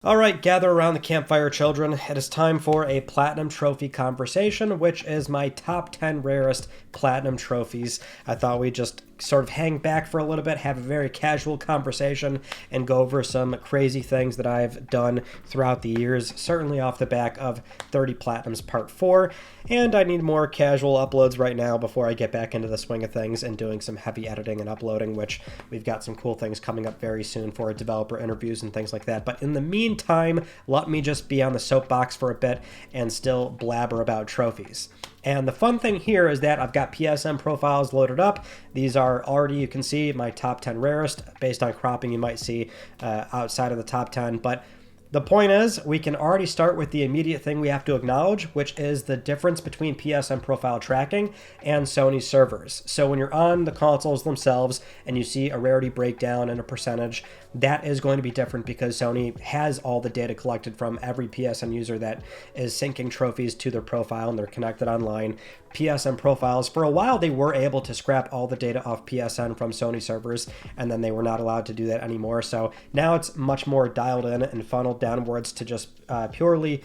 All right, gather around the campfire, children. It is time for a platinum trophy conversation, which is my top 10 rarest platinum trophies. I thought we'd just sort of hang back for a little bit, have a very casual conversation, and go over some crazy things that I've done throughout the years, certainly off the back of 30 Platinums Part 4. And I need more casual uploads right now before I get back into the swing of things and doing some heavy editing and uploading, which we've got some cool things coming up very soon for developer interviews and things like that. But in the meantime, let me just be on the soapbox for a bit and still blabber about trophies. And the fun thing here is that I've got PSNProfiles loaded up. These are already, you can see, my top 10 rarest. Based on cropping, you might see outside of the top 10. But the point is, we can already start with the immediate thing we have to acknowledge, which is the difference between PSN profile tracking and Sony servers. So when you're on the consoles themselves and you see a rarity breakdown and a percentage, that is going to be different because Sony has all the data collected from every PSN user that is syncing trophies to their profile and they're connected online. PSNProfiles, for a while, they were able to scrap all the data off PSN from Sony servers, and then they were not allowed to do that anymore. So now it's much more dialed in and funneled downwards to just purely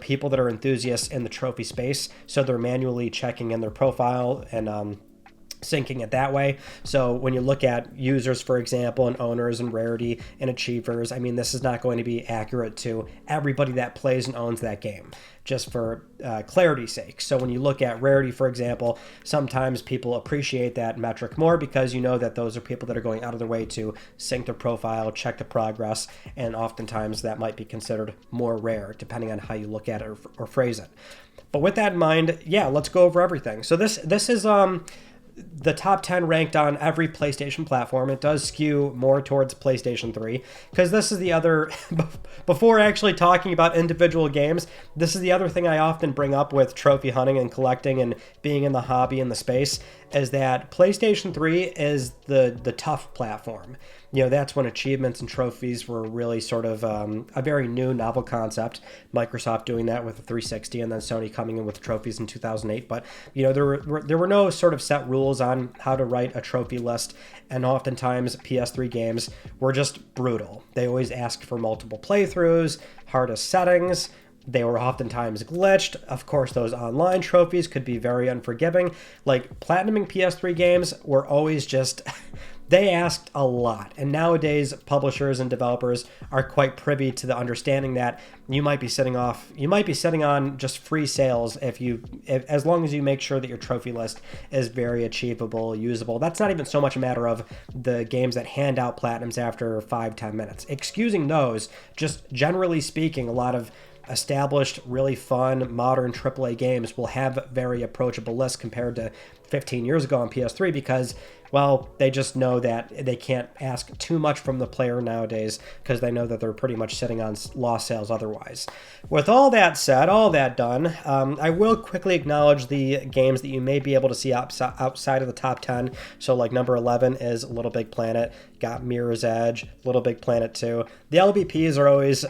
people that are enthusiasts in the trophy space. So they're manually checking in their profile and syncing it that way. So when you look at users, for example, and owners and rarity and achievers, I mean, this is not going to be accurate to everybody that plays and owns that game, just for clarity's sake. So when you look at rarity, for example, sometimes people appreciate that metric more because you know that those are people that are going out of their way to sync their profile, check the progress, and oftentimes that might be considered more rare, depending on how you look at it or phrase it. But with that in mind, yeah, let's go over everything. So this is the top 10 ranked on every PlayStation platform. It does skew more towards PlayStation 3 because this is the other, before actually talking about individual games, this is the other thing I often bring up with trophy hunting and collecting and being in the hobby in the space, is that PlayStation 3 is the tough platform. That's when achievements and trophies were really sort of a very new, novel concept. Microsoft doing that with the 360 and then Sony coming in with trophies in 2008. But, there were no sort of set rules on how to write a trophy list. And oftentimes PS3 games were just brutal. They always asked for multiple playthroughs, hardest settings. They were oftentimes glitched. Of course, those online trophies could be very unforgiving. Like, platinuming PS3 games were always just... They asked a lot, and nowadays publishers and developers are quite privy to the understanding that you might be sitting on just free sales as long as you make sure that your trophy list is very achievable, usable. That's not even so much a matter of the games that hand out platinums after 5-10 minutes. Excusing those, just generally speaking, a lot of established, really fun, modern AAA games will have very approachable lists compared to 15 years ago on PS3 because, well, they just know that they can't ask too much from the player nowadays because they know that they're pretty much sitting on lost sales otherwise. With all that said, all that done, I will quickly acknowledge the games that you may be able to see outside of the top 10. So like number 11 is LittleBigPlanet, got Mirror's Edge, LittleBigPlanet 2. The LBPs are always...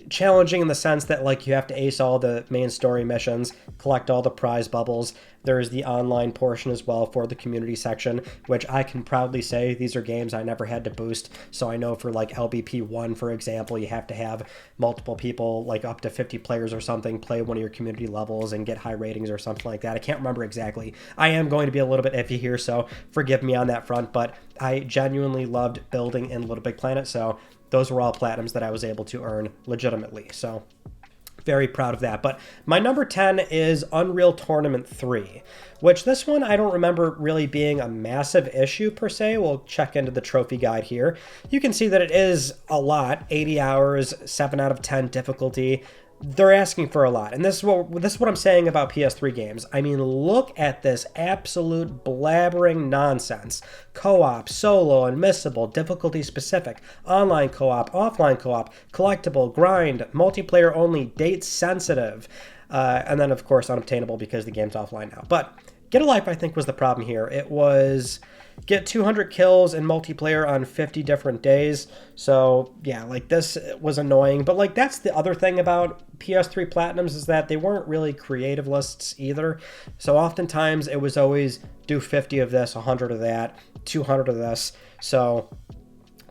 challenging in the sense that you have to ace all the main story missions, collect all the prize bubbles. There's the online portion as well for the community section, which I can proudly say these are games I never had to boost. So I know for LBP 1, for example, you have to have multiple people, up to 50 players or something, play one of your community levels and get high ratings or something like that. I can't remember exactly. I am going to be a little bit iffy here, so forgive me on that front, but I genuinely loved building in LittleBigPlanet, so those were all platinums that I was able to earn legitimately. So very proud of that. But my number 10 is Unreal Tournament 3, which this one I don't remember really being a massive issue per se. We'll check into the trophy guide here. You can see that it is a lot, 80 hours, 7 out of 10 difficulty. They're asking for a lot. And this is what I'm saying about PS3 games. I mean, look at this absolute blabbering nonsense. Co-op, solo, unmissable, difficulty specific, online co-op, offline co-op, collectible, grind, multiplayer only, date sensitive, and then of course unobtainable because the game's offline now. But Get a Life, I think, was the problem here. It was get 200 kills in multiplayer on 50 different days. So yeah, this was annoying. But that's the other thing about PS3 Platinums is that they weren't really creative lists either. So oftentimes it was always do 50 of this, 100 of that, 200 of this. So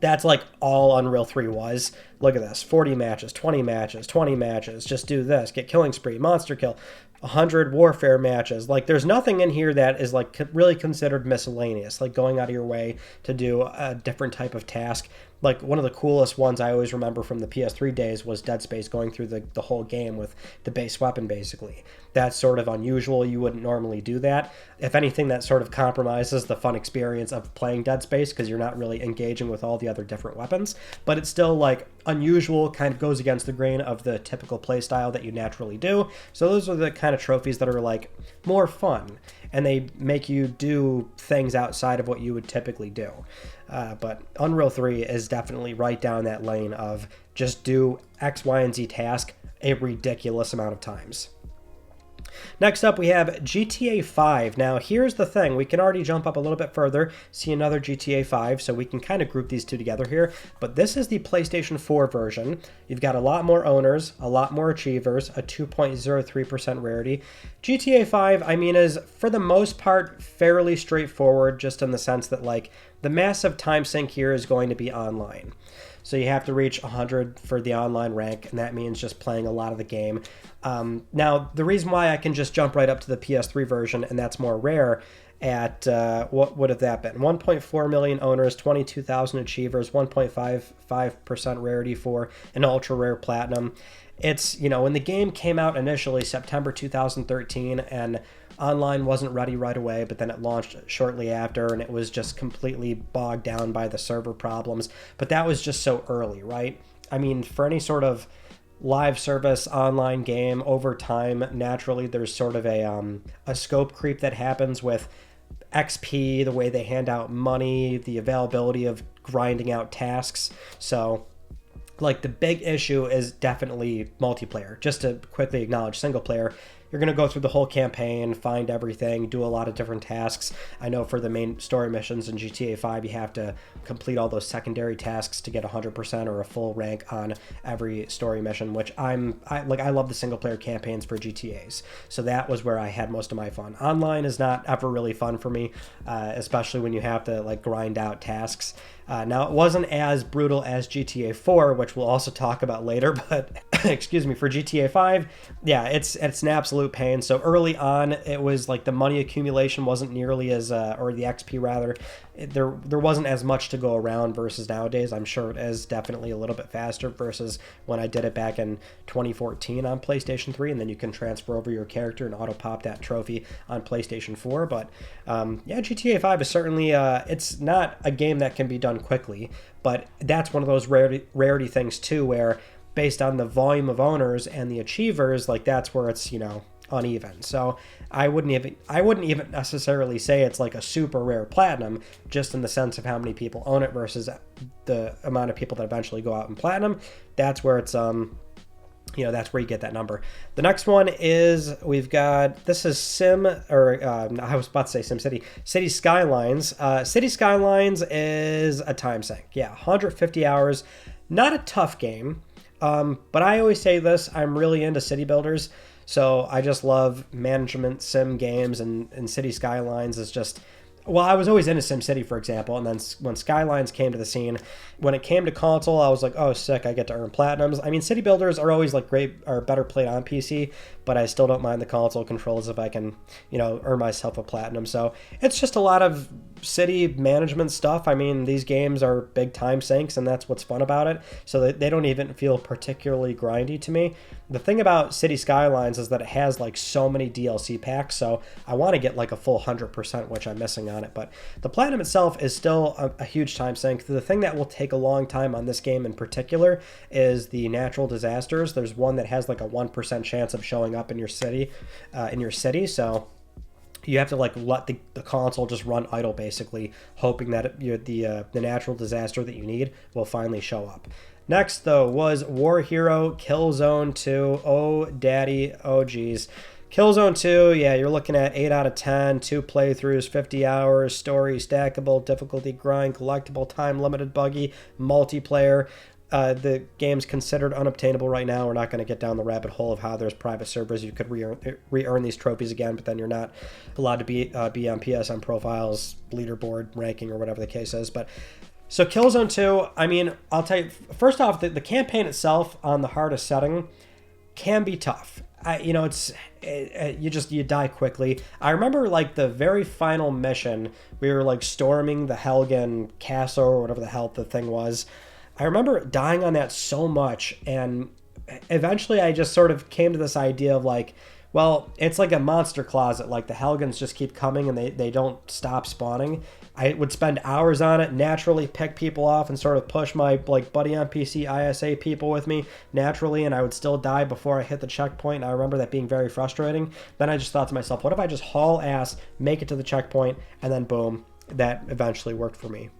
That's like all Unreal 3 was. Look at this, 40 matches, 20 matches, 20 matches, just do this, get killing spree, monster kill, 100 warfare matches. Like, there's nothing in here that is like really considered miscellaneous, like going out of your way to do a different type of task. Like, one of the coolest ones I always remember from the PS3 days was Dead Space, going through the whole game with the base weapon, basically. That's sort of unusual. You wouldn't normally do that. If anything, that sort of compromises the fun experience of playing Dead Space, because you're not really engaging with all the other different weapons. But it's still, like, unusual, kind of goes against the grain of the typical playstyle that you naturally do. So those are the kind of trophies that are, like, more fun, and they make you do things outside of what you would typically do. But Unreal 3 is definitely right down that lane of just do X, Y, and Z task a ridiculous amount of times. Next up, we have GTA 5. Now, here's the thing. We can already jump up a little bit further, see another GTA 5, so we can kind of group these two together here. But this is the PlayStation 4 version. You've got a lot more owners, a lot more achievers, a 2.03% rarity. GTA 5, I mean, is, for the most part, fairly straightforward, just in the sense that, like, the massive time sink here is going to be online. So you have to reach 100 for the online rank, and that means just playing a lot of the game. Now, the reason why I can just jump right up to the PS3 version, and that's more rare, at, what would have that been? 1.4 million owners, 22,000 achievers, 1.55% rarity for an ultra rare platinum. It's, you know, when the game came out initially, September 2013, and online wasn't ready right away, but then it launched shortly after, and it was just completely bogged down by the server problems. But that was just so early, right? I mean, for any sort of live service online game, over time, naturally, there's sort of a scope creep that happens with XP, the way they hand out money, the availability of grinding out tasks. So, like, the big issue is definitely multiplayer. Just to quickly acknowledge single player, you're going to go through the whole campaign, find everything, do a lot of different tasks. I know for the main story missions in GTA 5, you have to complete all those secondary tasks to get 100% or a full rank on every story mission, which I love the single player campaigns for GTAs. So that was where I had most of my fun. Online is not ever really fun for me, especially when you have to, like, grind out tasks. Now, it wasn't as brutal as GTA 4, which we'll also talk about later, but excuse me, for GTA 5, yeah, it's an absolute pain. So early on, it was like the money accumulation wasn't nearly as, or the XP rather, there wasn't as much to go around versus nowadays. I'm sure it is definitely a little bit faster versus when I did it back in 2014 on PlayStation 3, and then you can transfer over your character and auto pop that trophy on PlayStation 4. But yeah, GTA 5 is certainly, it's not a game that can be done quickly, but that's one of those rarity things too, where based on the volume of owners and the achievers, like, that's where it's, you know, uneven. So I wouldn't even necessarily say it's like a super rare platinum, just in the sense of how many people own it versus the amount of people that eventually go out and platinum. That's where it's you know, that's where you get that number. The next one is, we've got, this is I was about to say SimCity, City Skylines. City Skylines is a time sink. Yeah, 150 hours. Not a tough game, but I always say this, I'm really into city builders, so I just love management sim games, and City Skylines is just, well, I was always into SimCity, for example, and then when Skylines came to the scene, when it came to console, I was like, oh, sick, I get to earn platinums. I mean, city builders are always, like, great, or better played on PC, but I still don't mind the console controls if I can, you know, earn myself a platinum. So it's just a lot of city management stuff. I mean, these games are big time sinks, and that's what's fun about it. So they don't even feel particularly grindy to me. The thing about City Skylines is that it has, like, so many DLC packs, so I want to get, like, a full 100%, which I'm missing on it. But the platinum itself is still a huge time sink. The thing that will take a long time on this game in particular is the natural disasters. There's one that has, like, a 1% chance of showing up in your city, so you have to, like, let the console just run idle, basically, hoping that the natural disaster that you need will finally show up. Next, though, was War Hero Killzone 2. Oh, daddy. Oh, geez. Killzone 2, yeah, you're looking at 8 out of 10, 2 playthroughs, 50 hours, story, stackable, difficulty, grind, collectible, time-limited, buggy, multiplayer. The game's considered unobtainable right now. We're not going to get down the rabbit hole of how there's private servers. You could re-earn these trophies again, but then you're not allowed to be on PSNProfiles, leaderboard ranking, or whatever the case is. But So Killzone 2, I mean, I'll tell you, first off, the campaign itself on the hardest setting can be tough. You die quickly. I remember like the very final mission, we were like storming the Helgen castle or whatever the hell the thing was. I remember dying on that so much, and eventually I just sort of came to this idea of like, well, it's like a monster closet. Like the Helgens just keep coming and they don't stop spawning. I would spend hours on it, naturally pick people off and sort of push my like buddy on PC ISA people with me naturally, and I would still die before I hit the checkpoint. And I remember that being very frustrating. Then I just thought to myself, what if I just haul ass, make it to the checkpoint, and then boom, that eventually worked for me.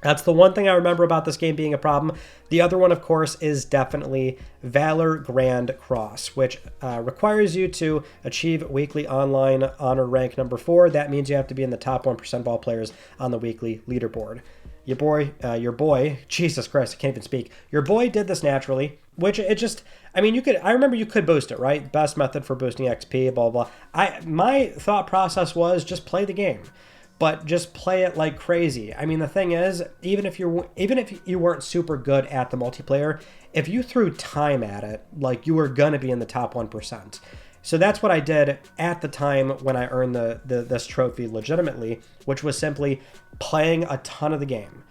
That's the one thing I remember about this game being a problem. The other one, of course, is definitely Valor Grand Cross, which requires you to achieve weekly online honor rank number 4. That means you have to be in the top 1% of all players on the weekly leaderboard. Your boy, Jesus Christ, I can't even speak. Your boy did this naturally, which it just, I mean, I remember you could boost it, right? Best method for boosting XP, blah, blah. My thought process was just play the game. But just play it like crazy. I mean, the thing is, even if you weren't super good at the multiplayer, if you threw time at it, like you were gonna be in the top 1%. So that's what I did at the time when I earned this trophy legitimately, which was simply playing a ton of the game.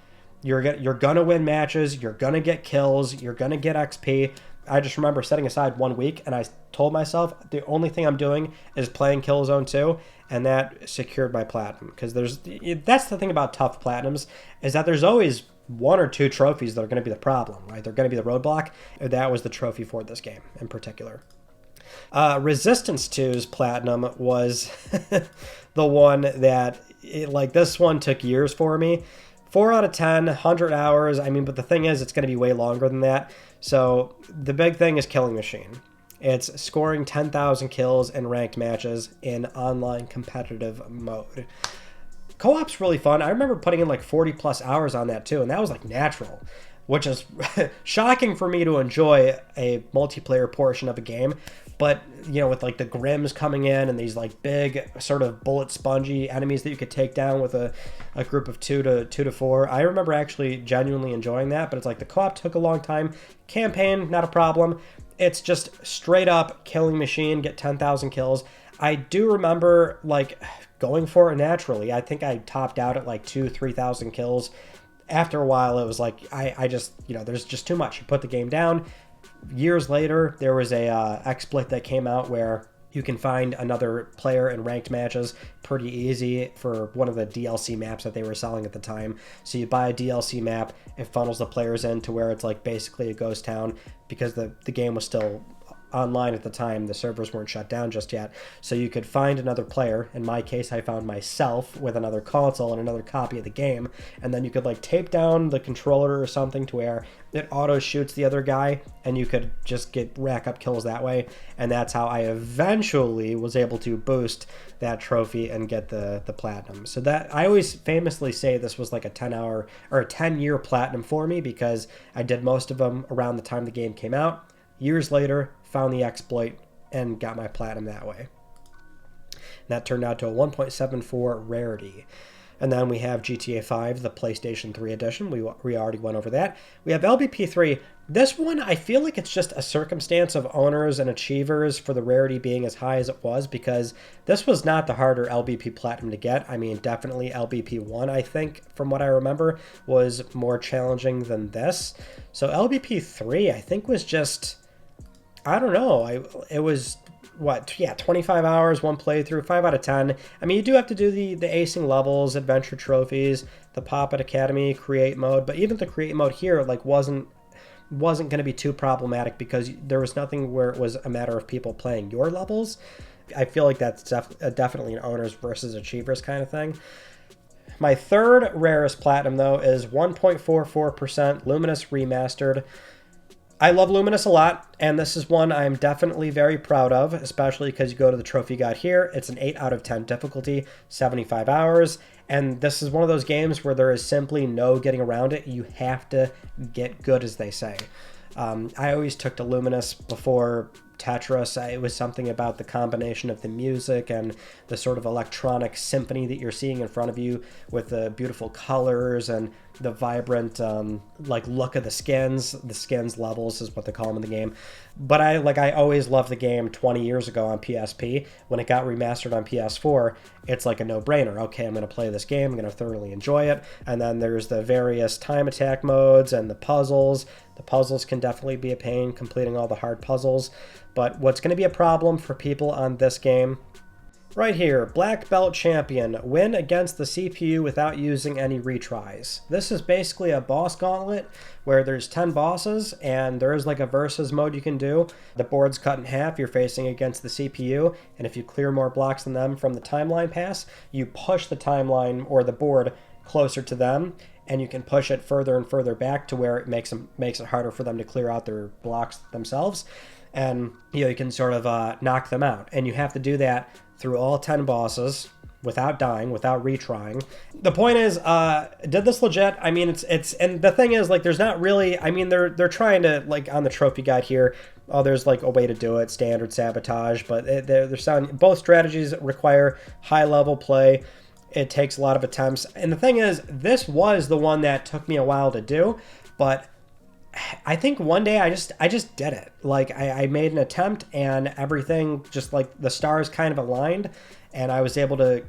You're gonna win matches, you're gonna get kills, you're gonna get XP. I just remember setting aside 1 week, and I told myself the only thing I'm doing is playing Killzone 2, and that secured my platinum. Because that's the thing about tough platinums, is that there's always 1 or 2 trophies that are going to be the problem, right? They're going to be the roadblock. That was the trophy for this game in particular. Resistance 2's platinum was the one that, this one took years for me. 4 out of 10, 100 hours. I mean, but the thing is, it's going to be way longer than that. So the big thing is Killing Machine. It's scoring 10,000 kills in ranked matches in online competitive mode. Co-op's really fun. I remember putting in like 40 plus hours on that too, and that was like natural, which is shocking for me to enjoy a multiplayer portion of a game. But, with like the Grims coming in and these like big sort of bullet spongy enemies that you could take down with a group of 2 to 4. I remember actually genuinely enjoying that, but it's like the co-op took a long time. Campaign, not a problem. It's just straight up Killing Machine, get 10,000 kills. I do remember like going for it naturally. I think I topped out at like 3,000 kills. After a while, it was like, I just, there's just too much. You put the game down. Years later, there was a exploit that came out where you can find another player in ranked matches pretty easy for one of the DLC maps that they were selling at the time. So you buy a DLC map, it funnels the players in to where it's like basically a ghost town, because the game was still online at the time. The servers weren't shut down just yet. So you could find another player. In my case, I found myself with another console and another copy of the game. And then you could like tape down the controller or something to where it auto shoots the other guy, and you could just rack up kills that way. And that's how I eventually was able to boost that trophy and get the platinum. So that, I always famously say this was like a 10-hour or a 10-year platinum for me, because I did most of them around the time the game came out. Years later, found the exploit and got my platinum that way. And that turned out to a 1.74 rarity. And then we have GTA 5, the PlayStation 3 edition. We already went over that. We have LBP3. This one, I feel like it's just a circumstance of owners and achievers for the rarity being as high as it was, because this was not the harder LBP Platinum to get. I mean, definitely LBP 1, I think, from what I remember, was more challenging than this. So LBP 3, I think, was just, I don't know. It was, 25 hours, 1 playthrough, 5 out of 10. I mean, you do have to do the acing levels, adventure trophies, the Pop-It Academy, create mode, but even the create mode here, like, wasn't going to be too problematic, because there was nothing where it was a matter of people playing your levels. I feel like that's definitely an owners versus achievers kind of thing. My third rarest platinum, though, is 1.44% Lumines Remasterd. I love Lumines a lot, and this is one I'm definitely very proud of, especially because you go to the trophy guide here. It's an 8 out of 10 difficulty, 75 hours, and this is one of those games where there is simply no getting around it. You have to get good, as they say. I always took to Lumines before Tetris. It was something about the combination of the music and the sort of electronic symphony that you're seeing in front of you with the beautiful colors, and the vibrant like look of the skins. The skins levels is what they call them in the game. But I always loved the game 20 years ago on PSP. When it got remastered on PS4, it's like a no-brainer. Okay, I'm going to play this game. I'm going to thoroughly enjoy it. And then there's the various time attack modes and the puzzles. The puzzles can definitely be a pain, completing all the hard puzzles. But what's going to be a problem for people on this game, right here, Black Belt Champion, win against the CPU without using any retries. This is basically a boss gauntlet where there's 10 bosses and there is like a versus mode you can do. The board's cut in half, you're facing against the CPU, and if you clear more blocks than them from the timeline pass, you push the timeline or the board closer to them, and you can push it further and further back to where it makes it harder for them to clear out their blocks themselves. And you can sort of knock them out. And you have to do that through all 10 bosses without dying, without retrying. The point is, did this legit? I mean, it's and the thing is, like, there's not really, I mean, they're trying to, like, on the trophy guide here, there's like a way to do it, standard sabotage, but they're sounding, both strategies require high level play. It takes a lot of attempts. And the thing is, this was the one that took me a while to do, but I think one day I just did it. Like, I made an attempt and everything, just like the stars kind of aligned, and I was able to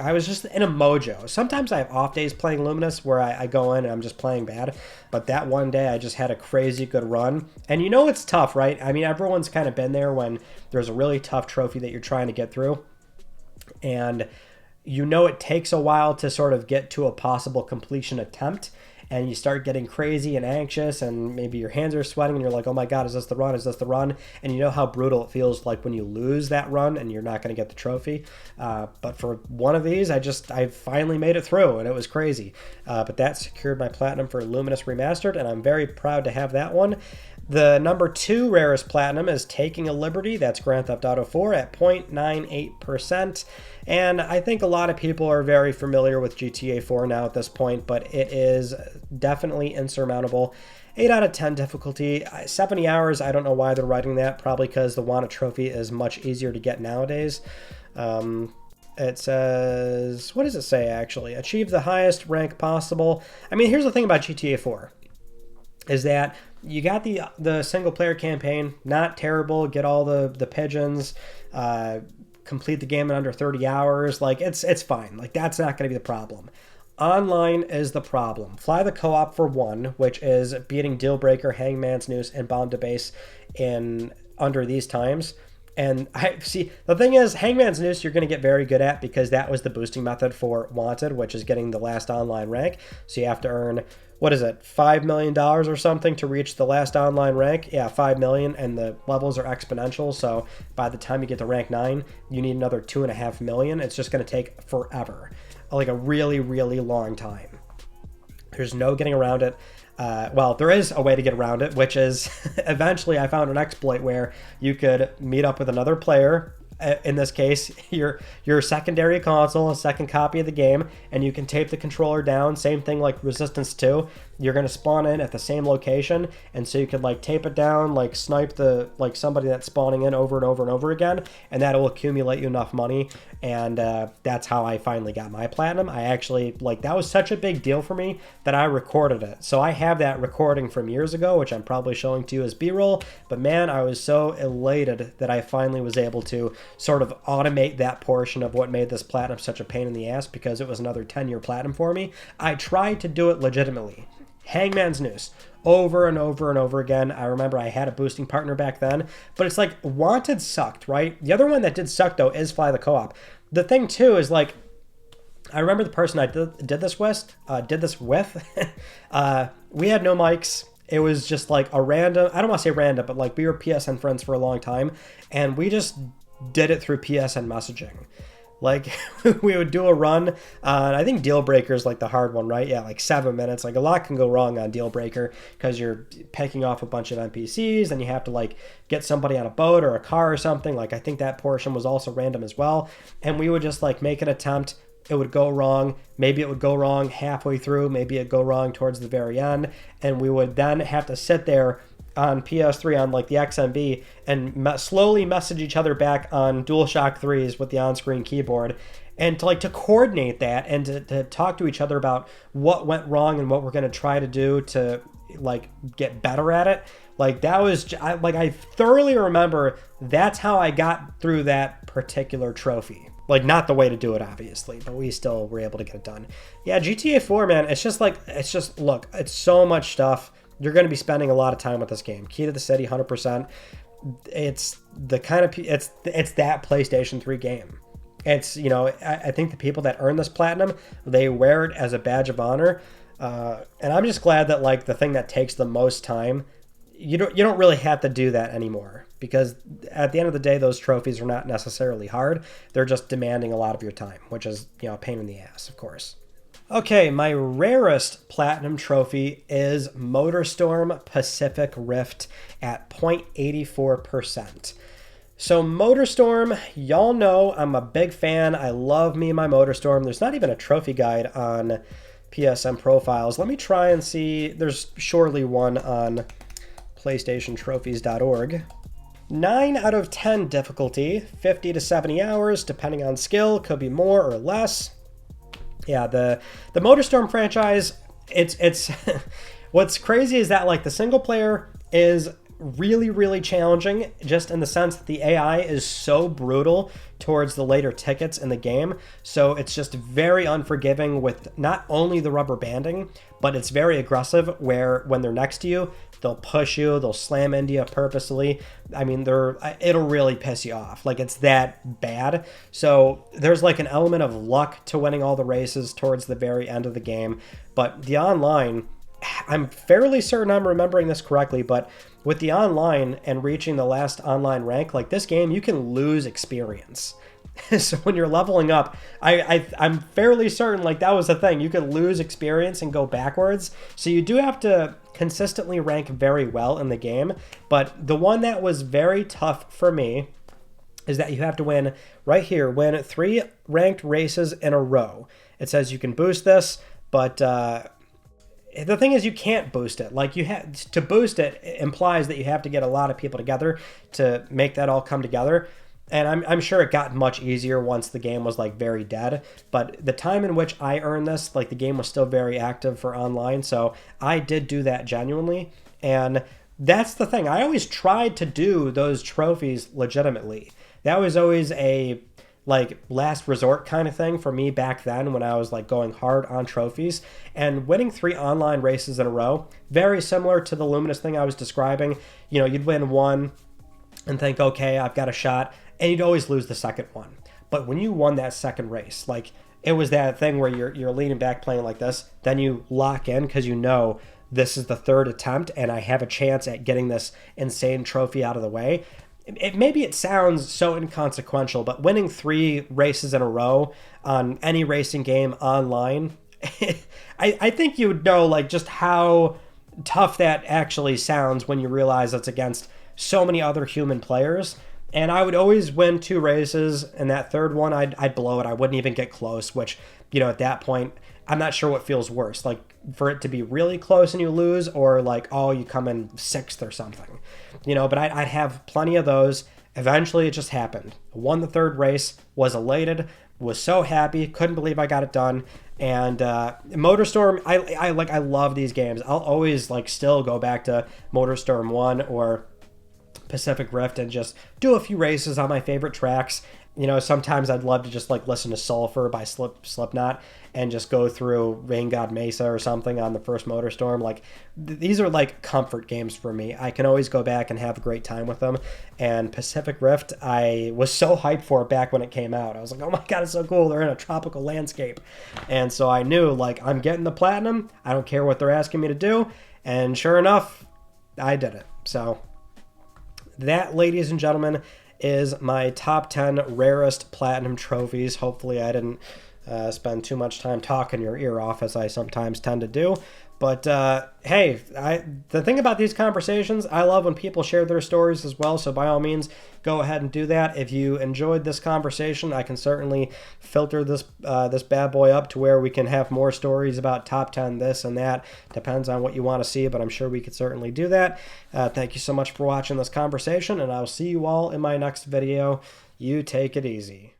I was just in a mojo. Sometimes I have off days playing Luminous where I go in and I'm just playing bad, but that one day I just had a crazy good run. And you know it's tough, right? I mean, everyone's kind of been there when there's a really tough trophy that you're trying to get through, and you know it takes a while to sort of get to a possible completion attempt, and you start getting crazy and anxious, and maybe your hands are sweating and you're like, oh my god, is this the run? Is this the run? And you know how brutal it feels like when you lose that run and you're not going to get the trophy. But for one of these, I finally made it through, and it was crazy. But that secured my platinum for Lumines Remastered, and I'm very proud to have that one. The number 2 rarest platinum is Taking a Liberty. That's Grand Theft Auto 4 at 0.98%. And I think a lot of people are very familiar with GTA 4 now at this point, but it is definitely insurmountable. 8 out of 10 difficulty, 70 hours. I don't know why they're writing that. Probably because the Wanted trophy is much easier to get nowadays. It says, what does it say actually? Achieve the highest rank possible. I mean, here's the thing about GTA 4, is that you got the single player campaign, not terrible, get all the pigeons, complete the game in under 30 hours. Like, it's fine. Like, that's not going to be the problem. Online is the problem. Fly the co-op for 1, which is beating Dealbreaker, Hangman's Noose, and Bomb to Base in under these times. And I see, the thing is, Hangman's Noose you're going to get very good at, because that was the boosting method for Wanted, which is getting the last online rank. So you have to earn, what is it, $5 million or something to reach the last online rank? Yeah, 5 million, and the levels are exponential, so by the time you get to rank 9, you need another 2.5 million. It's just going to take forever, like a really, really long time. There's no getting around it. Well, there is a way to get around it, which is eventually I found an exploit where you could meet up with another player, in this case, your secondary console, a second copy of the game, and you can tape the controller down. Same thing like Resistance 2. You're going to spawn in at the same location, and so you can like tape it down, like snipe somebody that's spawning in over and over and over again, and that will accumulate you enough money. And that's how I finally got my platinum. I actually, like, that was such a big deal for me that I recorded it. So I have that recording from years ago, which I'm probably showing to you as B-roll. But man, I was so elated that I finally was able to sort of automate that portion of what made this platinum such a pain in the ass, because it was another 10-year platinum for me. I tried to do it legitimately. Hangman's Noose, over and over and over again. I remember I had a boosting partner back then, but it's like, Wanted sucked, right? The other one that did suck, though, is Fly the Co-op. The thing, too, is like, I remember the person I did this with, we had no mics. It was just like a random, I don't want to say random, but like we were PSN friends for a long time, and we just did it through PSN messaging. Like, we would do a run. I think Dealbreaker is like the hard one, right? Yeah, like 7 minutes. Like, a lot can go wrong on Dealbreaker because you're picking off a bunch of NPCs and you have to like get somebody on a boat or a car or something. Like, I think that portion was also random as well. And we would just like make an attempt. It would go wrong. Maybe it would go wrong halfway through. Maybe it'd go wrong towards the very end. And we would then have to sit there on PS3 on like the XMB and slowly message each other back on DualShock 3s with the on-screen keyboard. and to coordinate that and to talk to each other about what went wrong and what we're going to try to do to like get better at it. Like that was I thoroughly remember that's how I got through that particular trophy. Like not the way to do it obviously, but we still were able to get it done. Yeah, GTA 4, man, it's just look, it's so much stuff. You're going to be spending a lot of time with this game. Key to the City 100%. It's the kind of it's that PlayStation 3 game. It's, you know, I think the people that earn this platinum, they wear it as a badge of honor. And I'm just glad that like the thing that takes the most time, you don't really have to do that anymore, because at the end of the day, those trophies are not necessarily hard. They're just demanding a lot of your time, which is, you know, a pain in the ass, of course. Okay, my rarest platinum trophy is MotorStorm Pacific Rift at 0.84%. So MotorStorm, y'all know I'm a big fan. I love me my MotorStorm. There's not even a trophy guide on PSNProfiles. Let me try and see. There's surely one on PlayStationTrophies.org. 9 out of 10 difficulty, 50 to 70 hours, depending on skill. Could be more or less. Yeah, the MotorStorm franchise, it's what's crazy is that like the single player is really, really challenging, just in the sense that the AI is so brutal towards the later tickets in the game. So it's just very unforgiving with not only the rubber banding, but it's very aggressive where when they're next to you, they'll push you, they'll slam into you purposely. I mean, it'll really piss you off. Like, it's that bad. So there's like an element of luck to winning all the races towards the very end of the game. But the online, I'm fairly certain I'm remembering this correctly, but with the online and reaching the last online rank, like this game, you can lose experience. So when you're leveling up, I'm fairly certain like that was the thing. You could lose experience and go backwards. So you do have to consistently rank very well in the game. But the one that was very tough for me is that you have to win right here, win 3 ranked races in a row. It says you can boost this, but the thing is you can't boost it. Like you have to boost it, it implies that you have to get a lot of people together to make that all come together. And I'm sure it got much easier once the game was like very dead. But the time in which I earned this, like the game was still very active for online. So I did do that genuinely. And that's the thing. I always tried to do those trophies legitimately. That was always a like last resort kind of thing for me back then when I was like going hard on trophies. And winning 3 online races in a row, very similar to the Luminous thing I was describing. You know, you'd win one and think, okay, I've got a shot. And you'd always lose the second one. But when you won that second race, like it was that thing where you're leaning back playing like this, then you lock in because you know this is the 3rd attempt and I have a chance at getting this insane trophy out of the way. Maybe it sounds so inconsequential, but winning 3 races in a row on any racing game online, I think you would know like just how tough that actually sounds when you realize it's against so many other human players. And I would always win 2 races, and that 3rd one, I'd blow it. I wouldn't even get close, which, you know, at that point, I'm not sure what feels worse. Like, for it to be really close and you lose, or like, oh, you come in 6th or something. You know, but I'd have plenty of those. Eventually, it just happened. I won the 3rd race, was elated, was so happy, couldn't believe I got it done. And MotorStorm, I love these games. I'll always, like, still go back to MotorStorm 1 or Pacific Rift and just do a few races on my favorite tracks. You know, sometimes I'd love to just like listen to Sulphur by Slipknot and just go through Rain God Mesa or something on the first MotorStorm. Like these are like comfort games for me. I can always go back and have a great time with them. And Pacific Rift, I was so hyped for it back when it came out. I was like, oh my god, it's so cool. They're in a tropical landscape. And so I knew like I'm getting the platinum. I don't care what they're asking me to do. And sure enough, I did it. So that, ladies and gentlemen, is my top 10 rarest platinum trophies. Hopefully I didn't spend too much time talking your ear off, as I sometimes tend to do. But hey, the thing about these conversations, I love when people share their stories as well. So by all means, go ahead and do that. If you enjoyed this conversation, I can certainly filter this bad boy up to where we can have more stories about top 10 this and that. Depends on what you want to see, but I'm sure we could certainly do that. Thank you so much for watching this conversation, and I'll see you all in my next video. You take it easy.